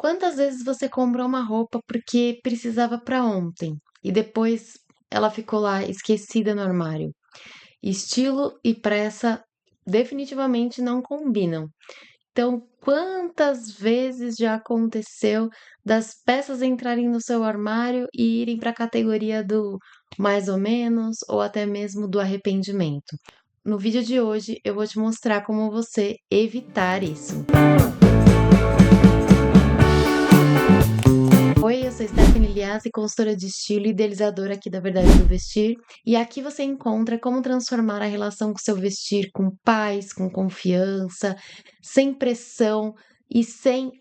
Quantas vezes você comprou uma roupa porque precisava para ontem e depois ela ficou lá esquecida no armário? Estilo e pressa definitivamente não combinam. Então, quantas vezes já aconteceu das peças entrarem no seu armário e irem para a categoria do mais ou menos ou até mesmo do arrependimento? No vídeo de hoje eu vou te mostrar como você evitar isso. Oi, eu sou Stephanie Liazzi, consultora de estilo e idealizadora aqui da Verdade do Vestir. E aqui você encontra como transformar a relação com seu vestir com paz, com confiança, sem pressão e sem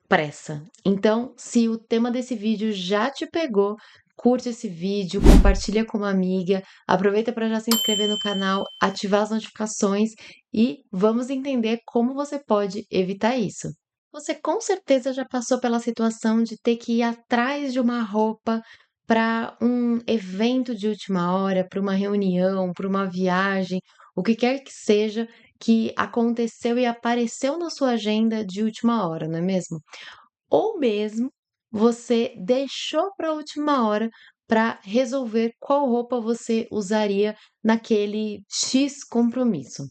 pressa. Então, se o tema desse vídeo já te pegou, curte esse vídeo, compartilha com uma amiga, aproveita para já se inscrever no canal, ativar as notificações e vamos entender como você pode evitar isso. Você com certeza já passou pela situação de ter que ir atrás de uma roupa para um evento de última hora, para uma reunião, para uma viagem, o que quer que seja que aconteceu e apareceu na sua agenda de última hora, não é mesmo? Ou mesmo você deixou para a última hora para resolver qual roupa você usaria naquele X compromisso.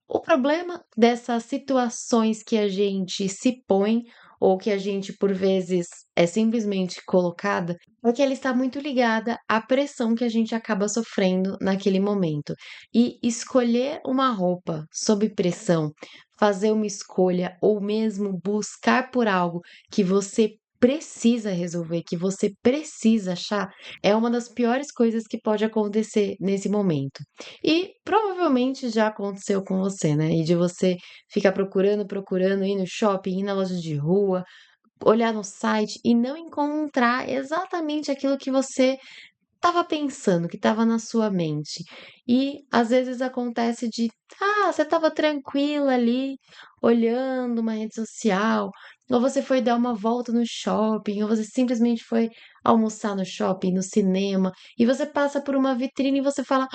O problema dessas situações que a gente se põe ou que a gente por vezes é simplesmente colocada, é que ela está muito ligada à pressão que a gente acaba sofrendo naquele momento. E escolher uma roupa sob pressão, fazer uma escolha ou mesmo buscar por algo que você precisa resolver, que você precisa achar, é uma das piores coisas que pode acontecer nesse momento. E provavelmente já aconteceu com você, né? E de você ficar procurando, ir no shopping, ir na loja de rua, olhar no site e não encontrar exatamente aquilo que você estava pensando, que estava na sua mente. E às vezes acontece de, você estava tranquila ali, olhando uma rede social, ou você foi dar uma volta no shopping, ou você simplesmente foi almoçar no shopping, no cinema, e você passa por uma vitrine e você fala: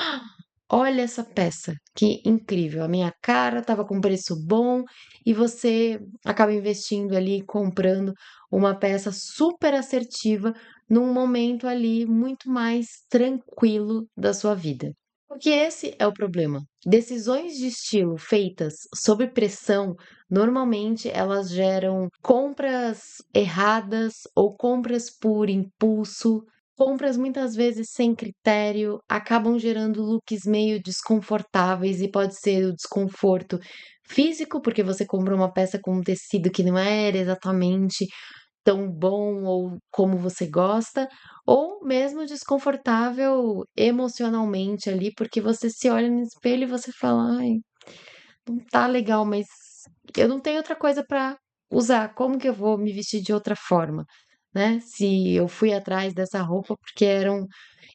olha essa peça, que incrível, a minha cara estava com preço bom, e você acaba investindo ali, comprando uma peça super assertiva num momento ali muito mais tranquilo da sua vida. Porque esse é o problema. Decisões de estilo feitas sob pressão, normalmente elas geram compras erradas ou compras por impulso. Compras muitas vezes sem critério, acabam gerando looks meio desconfortáveis e pode ser o desconforto físico, porque você comprou uma peça com um tecido que não era exatamente tão bom ou como você gosta, ou mesmo desconfortável emocionalmente ali, porque você se olha no espelho e você fala: "Ai, não tá legal, mas eu não tenho outra coisa para usar, como que eu vou me vestir de outra forma?", né, se eu fui atrás dessa roupa porque era um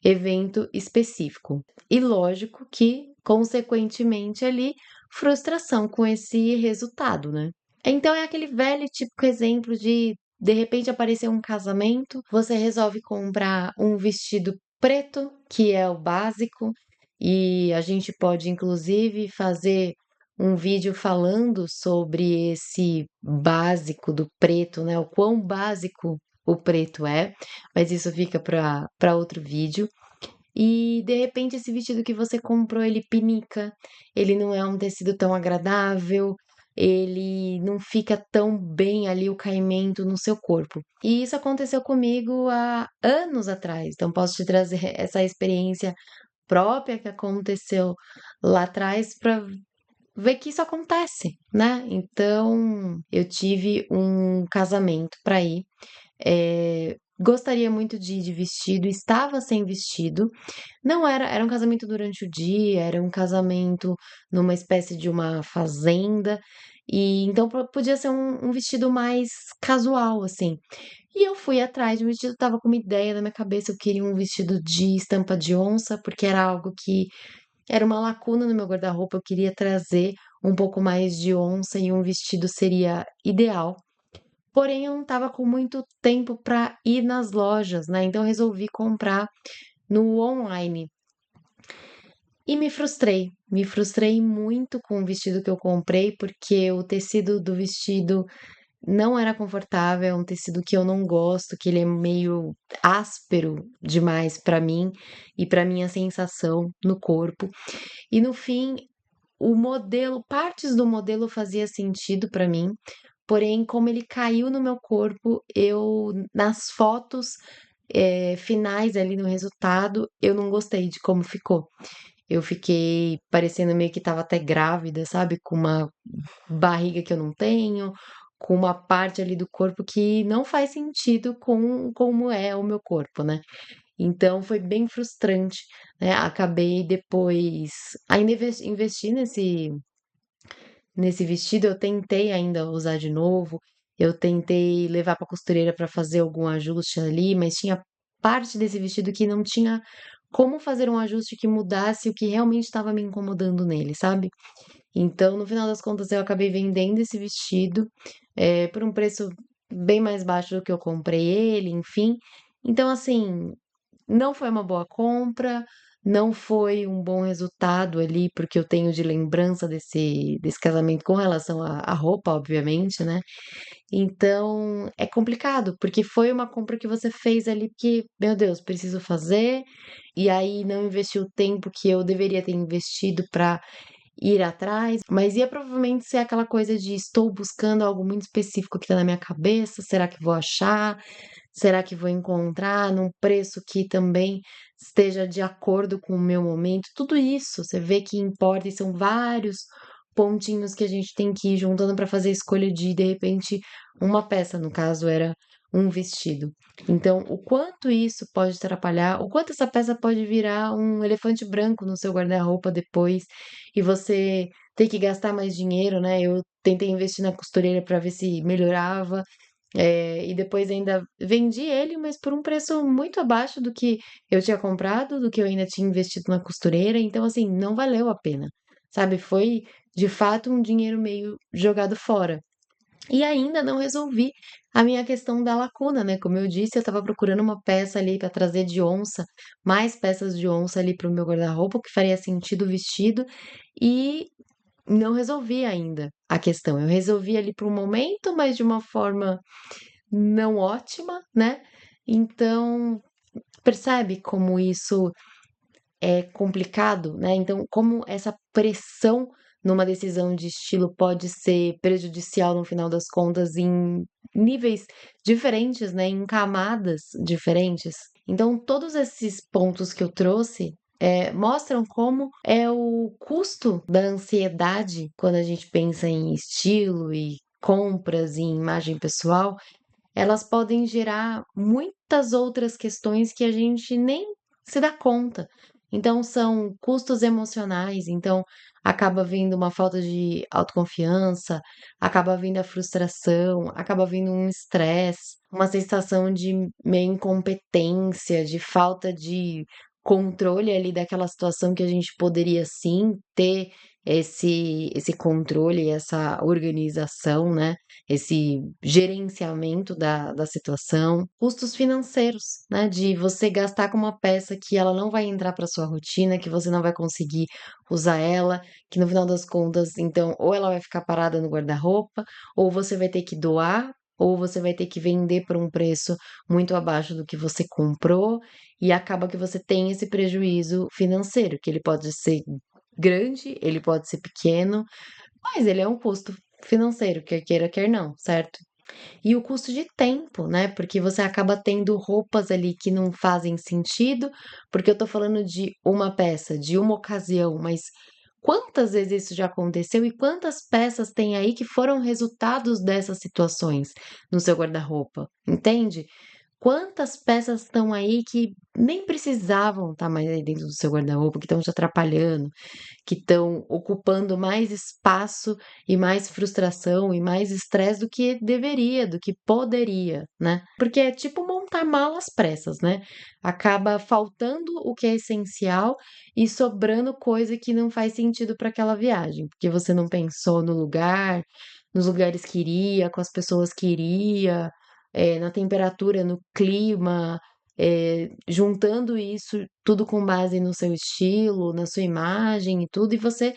evento específico. E lógico que, consequentemente ali, frustração com esse resultado, né. Então é aquele velho típico exemplo de repente aparecer um casamento, você resolve comprar um vestido preto, que é o básico, e a gente pode inclusive fazer um vídeo falando sobre esse básico do preto, né, o quão básico o preto é, mas isso fica para outro vídeo. E de repente esse vestido que você comprou, ele pinica, ele não é um tecido tão agradável, ele não fica tão bem ali o caimento no seu corpo. E isso aconteceu comigo há anos atrás, então posso te trazer essa experiência própria que aconteceu lá atrás para ver que isso acontece, né. Então, eu tive um casamento para ir, gostaria muito de ir de vestido, estava sem vestido, não era um casamento durante o dia, era um casamento numa espécie de uma fazenda, e então podia ser um vestido mais casual, assim. E eu fui atrás de um vestido, estava com uma ideia na minha cabeça, eu queria um vestido de estampa de onça, porque era algo que era uma lacuna no meu guarda-roupa, eu queria trazer um pouco mais de onça e um vestido seria ideal. Porém, eu não estava com muito tempo para ir nas lojas, né, então eu resolvi comprar no online. E me frustrei muito com o vestido que eu comprei, porque o tecido do vestido não era confortável, é um tecido que eu não gosto, que ele é meio áspero demais pra mim e pra minha sensação no corpo. E no fim, o modelo, partes do modelo fazia sentido pra mim, porém, como ele caiu no meu corpo, eu nas fotos finais ali no resultado, eu não gostei de como ficou. Eu fiquei parecendo meio que estava até grávida, sabe? Com uma barriga que eu não tenho, com uma parte ali do corpo que não faz sentido com como é o meu corpo, né? Então foi bem frustrante, né? Acabei depois ainda investi nesse vestido, eu tentei ainda usar de novo, eu tentei levar para costureira para fazer algum ajuste ali, mas tinha parte desse vestido que não tinha como fazer um ajuste que mudasse o que realmente estava me incomodando nele, sabe? Então, no final das contas, eu acabei vendendo esse vestido, por um preço bem mais baixo do que eu comprei ele, enfim. Então, assim, não foi uma boa compra, não foi um bom resultado ali, porque eu tenho de lembrança desse casamento com relação à roupa, obviamente, né? Então é complicado, porque foi uma compra que você fez ali, porque, meu Deus, preciso fazer, e aí não investiu o tempo que eu deveria ter investido para ir atrás, mas ia provavelmente ser aquela coisa de estou buscando algo muito específico que está na minha cabeça, será que vou achar? Será que vou encontrar num preço que também esteja de acordo com o meu momento? Tudo isso você vê que importa e são vários pontinhos que a gente tem que ir juntando para fazer a escolha de repente, uma peça, no caso era um vestido. Então, o quanto isso pode atrapalhar, o quanto essa peça pode virar um elefante branco no seu guarda-roupa depois e você ter que gastar mais dinheiro, né? Eu tentei investir na costureira para ver se melhorava, e depois ainda vendi ele, mas por um preço muito abaixo do que eu tinha comprado, do que eu ainda tinha investido na costureira. Então, assim, não valeu a pena, sabe? Foi de fato um dinheiro meio jogado fora. E ainda não resolvi a minha questão da lacuna, né? Como eu disse, eu estava procurando uma peça ali para trazer de onça, mais peças de onça ali para o meu guarda-roupa, que faria sentido o vestido, e não resolvi ainda a questão. Eu resolvi ali para o momento, mas de uma forma não ótima, né? Então, percebe como isso é complicado, né? Então, como essa pressão numa decisão de estilo pode ser prejudicial no final das contas em níveis diferentes, né? Em camadas diferentes. Então, todos esses pontos que eu trouxe mostram como é o custo da ansiedade quando a gente pensa em estilo e compras e imagem pessoal, elas podem gerar muitas outras questões que a gente nem se dá conta. Então, são custos emocionais, então acaba vindo uma falta de autoconfiança, acaba vindo a frustração, acaba vindo um estresse, uma sensação de meio incompetência, de falta de controle ali daquela situação que a gente poderia sim ter esse controle, essa organização, né? Esse gerenciamento da situação, custos financeiros, né? De você gastar com uma peça que ela não vai entrar para sua rotina, que você não vai conseguir usar ela, que no final das contas, então, ou ela vai ficar parada no guarda-roupa, ou você vai ter que doar. Ou você vai ter que vender por um preço muito abaixo do que você comprou, e acaba que você tem esse prejuízo financeiro, que ele pode ser grande, ele pode ser pequeno, mas ele é um custo financeiro, quer queira, quer não, certo? E o custo de tempo, né? Porque você acaba tendo roupas ali que não fazem sentido, porque eu tô falando de uma peça, de uma ocasião, mas quantas vezes isso já aconteceu e quantas peças tem aí que foram resultados dessas situações no seu guarda-roupa, entende? Quantas peças estão aí que nem precisavam estar mais aí dentro do seu guarda-roupa, que estão te atrapalhando, que estão ocupando mais espaço e mais frustração e mais estresse do que deveria, do que poderia, né? Porque é tipo montar malas pressas, né? Acaba faltando o que é essencial e sobrando coisa que não faz sentido para aquela viagem, porque você não pensou no lugar, nos lugares que iria, com as pessoas que iria, na temperatura, no clima, juntando isso tudo com base no seu estilo, na sua imagem e tudo, e você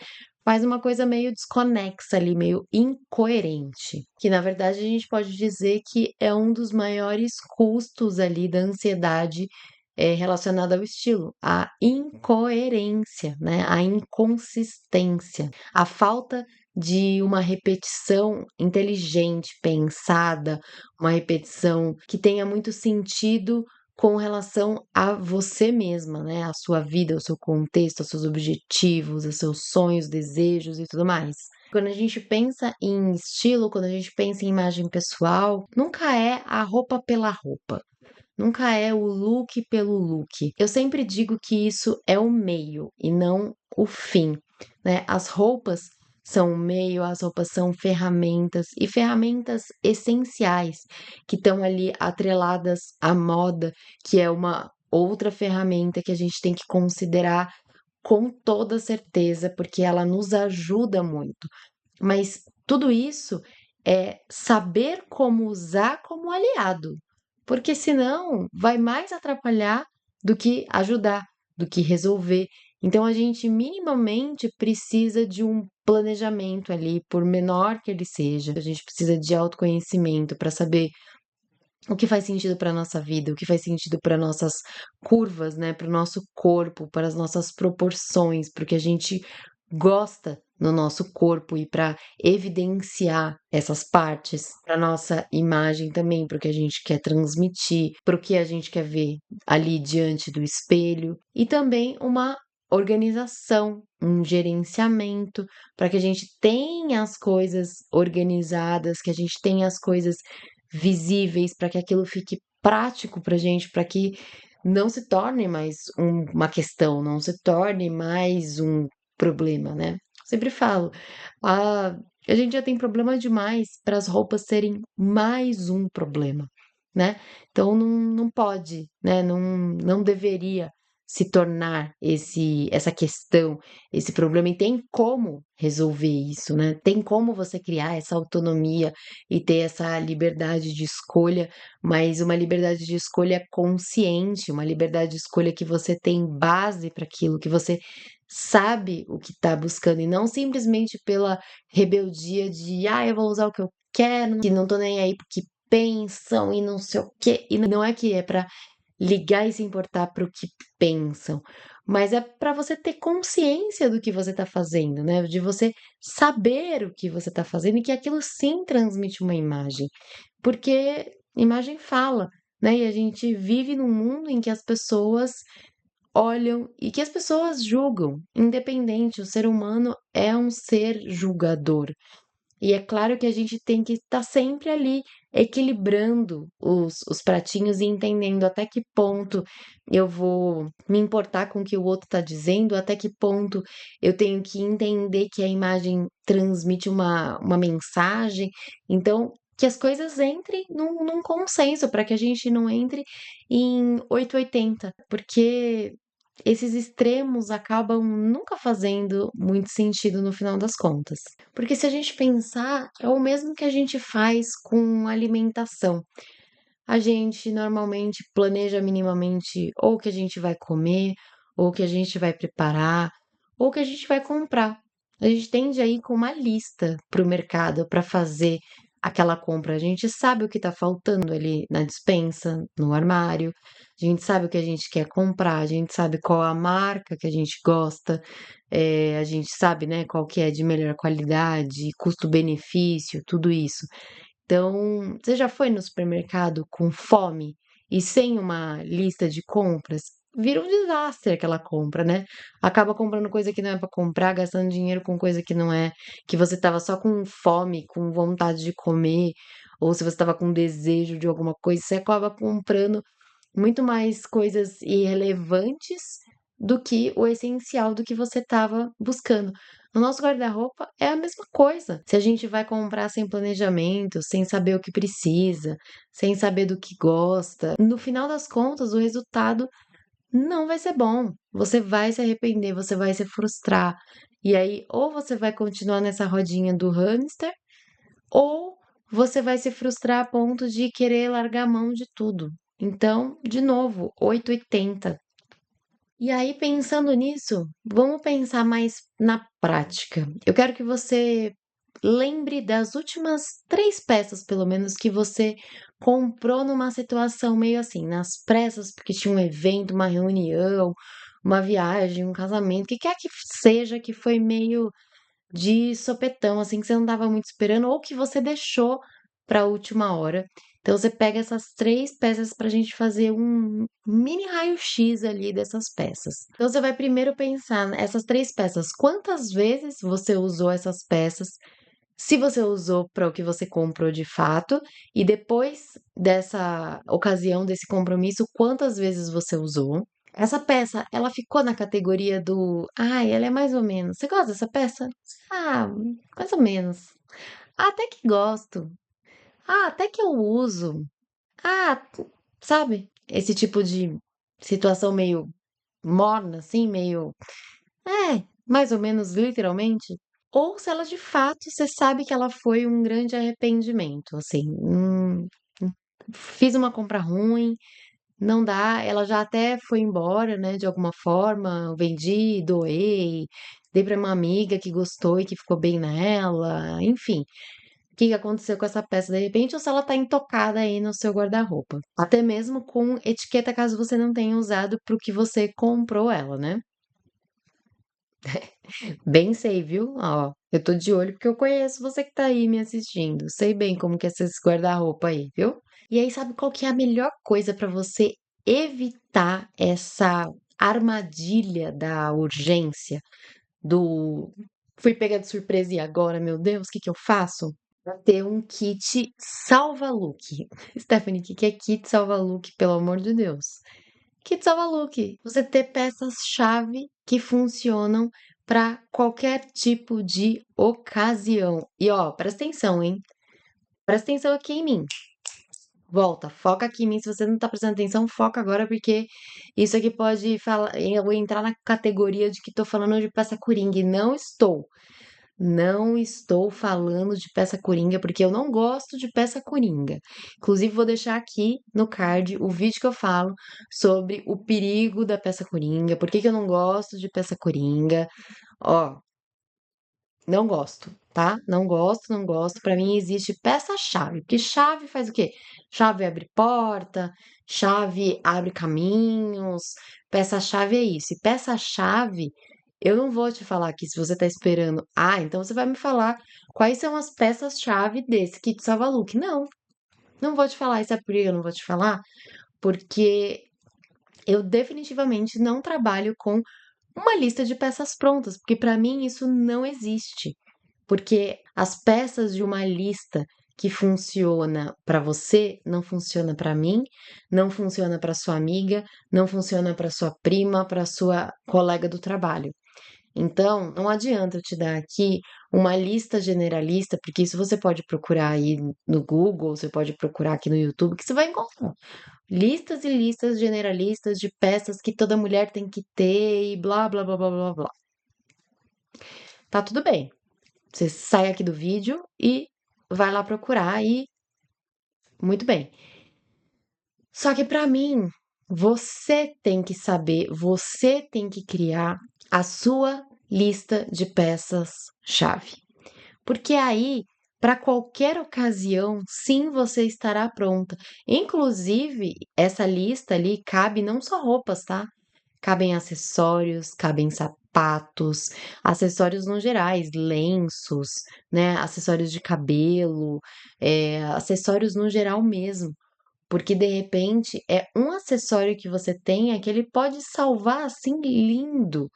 faz uma coisa meio desconexa ali, meio incoerente, que na verdade a gente pode dizer que é um dos maiores custos ali da ansiedade relacionada ao estilo, a incoerência, né? A inconsistência, a falta de uma repetição inteligente, pensada, uma repetição que tenha muito sentido com relação a você mesma, né? A sua vida, o seu contexto, os seus objetivos, os seus sonhos, desejos e tudo mais. Quando a gente pensa em estilo, quando a gente pensa em imagem pessoal, nunca é a roupa pela roupa. Nunca é o look pelo look. Eu sempre digo que isso é o meio e não o fim, né? As roupas são o meio, as roupas são ferramentas e ferramentas essenciais que estão ali atreladas à moda, que é uma outra ferramenta que a gente tem que considerar com toda certeza, porque ela nos ajuda muito. Mas tudo isso é saber como usar como aliado, porque senão vai mais atrapalhar do que ajudar, do que resolver. Então a gente minimamente precisa de um planejamento ali, por menor que ele seja. A gente precisa de autoconhecimento para saber o que faz sentido para nossa vida, o que faz sentido para nossas curvas, né, para o nosso corpo, para as nossas proporções, para o que a gente gosta no nosso corpo e para evidenciar essas partes, para nossa imagem também, para o que a gente quer transmitir, para o que a gente quer ver ali diante do espelho e também uma organização, um gerenciamento, para que a gente tenha as coisas organizadas, que a gente tenha as coisas visíveis, para que aquilo fique prático para gente, para que não se torne mais uma questão, não se torne mais um problema, né? Sempre falo, a, a gente já tem problema demais para as roupas serem mais um problema, né? Então não pode, né? Não deveria se tornar essa questão, esse problema, e tem como resolver isso, né? Tem como você criar essa autonomia e ter essa liberdade de escolha, mas uma liberdade de escolha consciente, uma liberdade de escolha que você tem base para aquilo, que você sabe o que está buscando, e não simplesmente pela rebeldia de, eu vou usar o que eu quero, que não tô nem aí porque pensam e não sei o quê. E não é que é para ligar e se importar para o que pensam, mas é para você ter consciência do que você está fazendo, né? De você saber o que você está fazendo e que aquilo sim transmite uma imagem, porque imagem fala, né? E a gente vive num mundo em que as pessoas olham e que as pessoas julgam, independente, o ser humano é um ser julgador. E é claro que a gente tem que estar sempre ali equilibrando os pratinhos e entendendo até que ponto eu vou me importar com o que o outro está dizendo, até que ponto eu tenho que entender que a imagem transmite uma mensagem. Então, que as coisas entrem num consenso, para que a gente não entre em 880, porque esses extremos acabam nunca fazendo muito sentido no final das contas. Porque se a gente pensar, é o mesmo que a gente faz com alimentação. A gente normalmente planeja minimamente ou o que a gente vai comer, ou o que a gente vai preparar, ou o que a gente vai comprar. A gente tende a ir com uma lista para o mercado para fazer aquela compra. A gente sabe o que está faltando ali na despensa, no armário, a gente sabe o que a gente quer comprar, a gente sabe qual a marca que a gente gosta, a gente sabe, né, qual que é de melhor qualidade, custo-benefício, tudo isso. Então, você já foi no supermercado com fome e sem uma lista de compras? Vira um desastre aquela compra, né? Acaba comprando coisa que não é para comprar, gastando dinheiro com coisa que não é, que você estava só com fome, com vontade de comer, ou se você estava com desejo de alguma coisa, você acaba comprando muito mais coisas irrelevantes do que o essencial do que você estava buscando. No nosso guarda-roupa é a mesma coisa. Se a gente vai comprar sem planejamento, sem saber o que precisa, sem saber do que gosta, no final das contas, o resultado não vai ser bom. Você vai se arrepender, você vai se frustrar. E aí, ou você vai continuar nessa rodinha do hamster, ou você vai se frustrar a ponto de querer largar a mão de tudo. Então, de novo, 880. E aí, pensando nisso, vamos pensar mais na prática. Eu quero que você lembre das últimas 3 peças, pelo menos, que você comprou numa situação meio assim, nas pressas, porque tinha um evento, uma reunião, uma viagem, um casamento, o que quer que seja que foi meio de sopetão, assim, que você não estava muito esperando ou que você deixou para a última hora. Então você pega essas 3 peças para a gente fazer um mini raio-x ali dessas peças. Então você vai primeiro pensar nessas 3 peças, quantas vezes você usou essas peças, se você usou para o que você comprou de fato, e depois dessa ocasião, desse compromisso, quantas vezes você usou. Essa peça, ela ficou na categoria do, ai, ela é mais ou menos. Você gosta dessa peça? Ah, mais ou menos. Ah, até que gosto. Ah, até que eu uso. Ah, sabe? Esse tipo de situação meio morna, assim, meio. Mais ou menos literalmente. Ou se ela de fato você sabe que ela foi um grande arrependimento, assim. Fiz uma compra ruim, não dá, ela já até foi embora, né, de alguma forma, eu vendi, doei, dei para uma amiga que gostou e que ficou bem nela, enfim. O que que aconteceu com essa peça de repente, ou se ela tá intocada aí no seu guarda-roupa. Até mesmo com etiqueta, caso você não tenha usado para o que você comprou ela, né? Bem sei, viu? Ó, eu tô de olho porque eu conheço você que tá aí me assistindo. Sei bem como que é esse guarda-roupa aí, viu? E aí, sabe qual que é a melhor coisa para você evitar essa armadilha da urgência, do fui pega de surpresa e agora, meu Deus, o que que eu faço? Ter um kit salva-look. Stephanie, o que que é kit salva-look, pelo amor de Deus? Kit salva-look. Você ter peças-chave que funcionam para qualquer tipo de ocasião. E ó, presta atenção, hein? Presta atenção aqui em mim. Volta, foca aqui em mim. Se você não tá prestando atenção, foca agora, porque isso aqui pode falar, eu entrar na categoria de que tô falando de peça coringa. E não estou. Não estou falando de peça coringa, porque eu não gosto de peça coringa. Inclusive, vou deixar aqui no card o vídeo que eu falo sobre o perigo da peça coringa, por que que eu não gosto de peça coringa. Ó, não gosto, tá? Não gosto, não gosto. Para mim existe peça-chave, porque chave faz o quê? Chave abre porta, chave abre caminhos, peça-chave é isso. E peça-chave, eu não vou te falar aqui se você tá esperando. Ah, então você vai me falar quais são as peças-chave desse kit salva-look. Não, não vou te falar. E sabe por que eu não vou te falar? Porque eu definitivamente não trabalho com uma lista de peças prontas, porque para mim isso não existe. Porque as peças de uma lista que funciona para você não funciona para mim, não funciona para sua amiga, não funciona para sua prima, para sua colega do trabalho. Então, não adianta eu te dar aqui uma lista generalista, porque isso você pode procurar aí no Google, você pode procurar aqui no YouTube, que você vai encontrar listas e listas generalistas de peças que toda mulher tem que ter e blá blá blá blá blá blá. Tá tudo bem. Você sai aqui do vídeo e vai lá procurar e muito bem. Só que para mim, você tem que saber, você tem que criar a sua lista de peças-chave. Porque aí, para qualquer ocasião, sim, você estará pronta. Inclusive, essa lista ali cabe não só roupas, tá? Cabem acessórios, cabem sapatos, acessórios no gerais, lenços, né? Acessórios de cabelo, acessórios no geral mesmo. Porque de repente é um acessório que você tenha que ele pode salvar assim lindo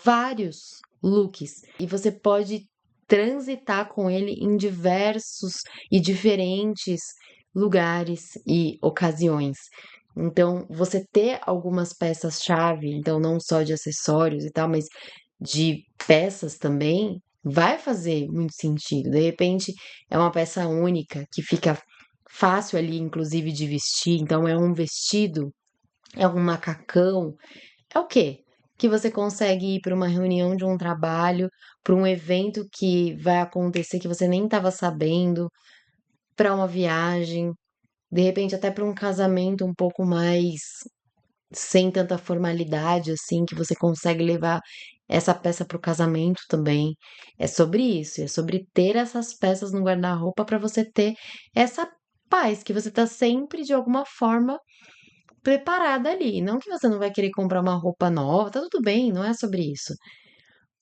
vários looks. E você pode transitar com ele em diversos e diferentes lugares e ocasiões. Então, você ter algumas peças-chave, então não só de acessórios e tal, mas de peças também, vai fazer muito sentido. De repente, é uma peça única que fica fácil ali, inclusive, de vestir. Então, é um vestido, é um macacão, é o quê? Que você consegue ir para uma reunião de um trabalho, para um evento que vai acontecer que você nem estava sabendo, para uma viagem, de repente até para um casamento um pouco mais sem tanta formalidade assim, que você consegue levar essa peça para o casamento também. É sobre isso, é sobre ter essas peças no guarda-roupa para você ter essa paz, que você tá sempre de alguma forma preparada ali. Não que você não vai querer comprar uma roupa nova, tá tudo bem, não é sobre isso.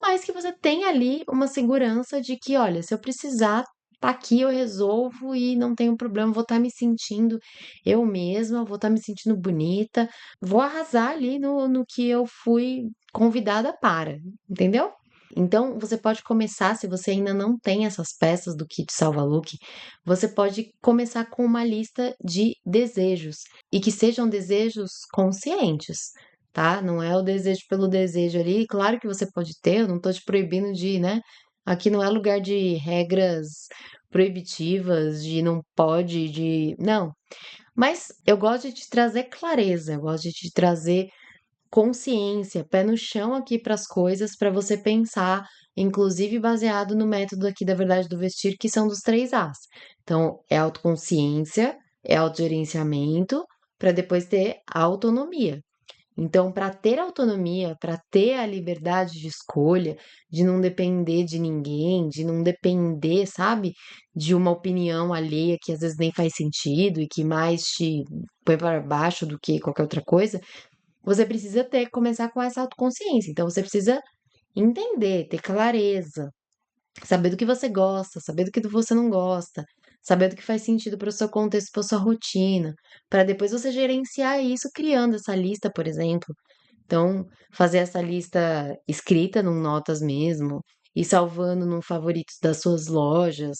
Mas que você tem ali uma segurança de que, olha, se eu precisar, tá aqui, eu resolvo e não tenho problema, vou estar me sentindo eu mesma, vou estar me sentindo bonita, vou arrasar ali no que eu fui convidada para, entendeu? Então, você pode começar, se você ainda não tem essas peças do kit Salva-Look, você pode começar com uma lista de desejos e que sejam desejos conscientes, tá? Não é o desejo pelo desejo ali. Claro que você pode ter, eu não tô te proibindo de, né? Aqui não é lugar de regras proibitivas, de não pode, de. Não. Mas eu gosto de te trazer clareza, eu gosto de te trazer consciência, pé no chão aqui para as coisas, para você pensar, inclusive baseado no método aqui da verdade do vestir, que são dos 3 As. Então, é autoconsciência, é autogerenciamento, para depois ter autonomia. Então, para ter autonomia, para ter a liberdade de escolha, de não depender de ninguém, de não depender, sabe, de uma opinião alheia que às vezes nem faz sentido e que mais te põe para baixo do que qualquer outra coisa, você precisa ter, começar com essa autoconsciência. Então, você precisa entender, ter clareza, saber do que você gosta, saber do que você não gosta, saber do que faz sentido para o seu contexto, para a sua rotina, para depois você gerenciar isso criando essa lista, por exemplo. Então, fazer essa lista escrita num notas mesmo, e salvando num favoritos das suas lojas,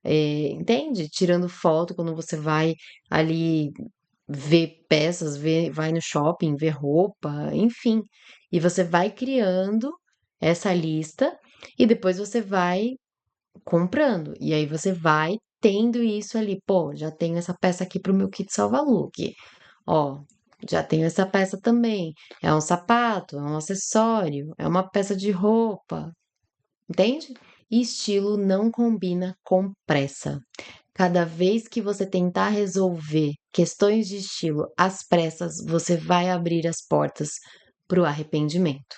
entende? Tirando foto quando você vai ali ver peças, vai no shopping, ver roupa, enfim. E você vai criando essa lista e depois você vai comprando. E aí você vai tendo isso ali, pô, já tenho essa peça aqui pro meu kit salva-look. Ó, já tenho essa peça também. É um sapato, é um acessório, é uma peça de roupa, entende? E estilo não combina com pressa. Cada vez que você tentar resolver questões de estilo às pressas, você vai abrir as portas para o arrependimento.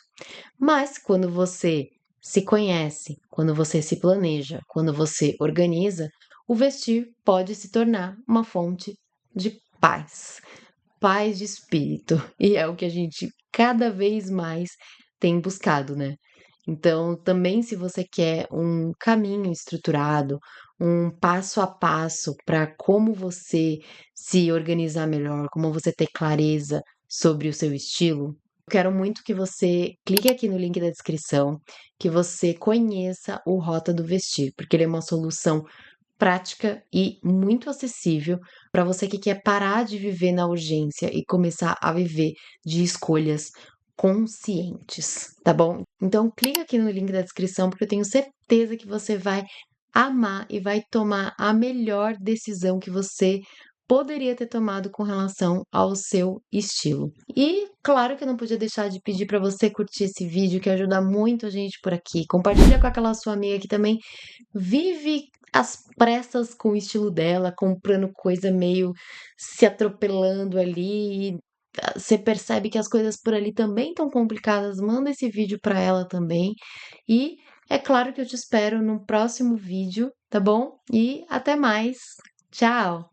Mas quando você se conhece, quando você se planeja, quando você organiza, o vestir pode se tornar uma fonte de paz, paz de espírito. E é o que a gente cada vez mais tem buscado, né? Então, também se você quer um caminho estruturado, um passo a passo para como você se organizar melhor, como você ter clareza sobre o seu estilo, eu quero muito que você clique aqui no link da descrição, que você conheça o Rota do Vestir, porque ele é uma solução prática e muito acessível para você que quer parar de viver na urgência e começar a viver de escolhas conscientes, tá bom? Então clica aqui no link da descrição porque eu tenho certeza que você vai amar e vai tomar a melhor decisão que você poderia ter tomado com relação ao seu estilo. E claro que eu não podia deixar de pedir para você curtir esse vídeo que ajuda muito a gente por aqui. Compartilha com aquela sua amiga que também vive às pressas com o estilo dela, comprando coisa meio se atropelando ali. Você percebe que as coisas por ali também estão complicadas. Manda esse vídeo para ela também. E é claro que eu te espero no próximo vídeo, tá bom? E até mais. Tchau!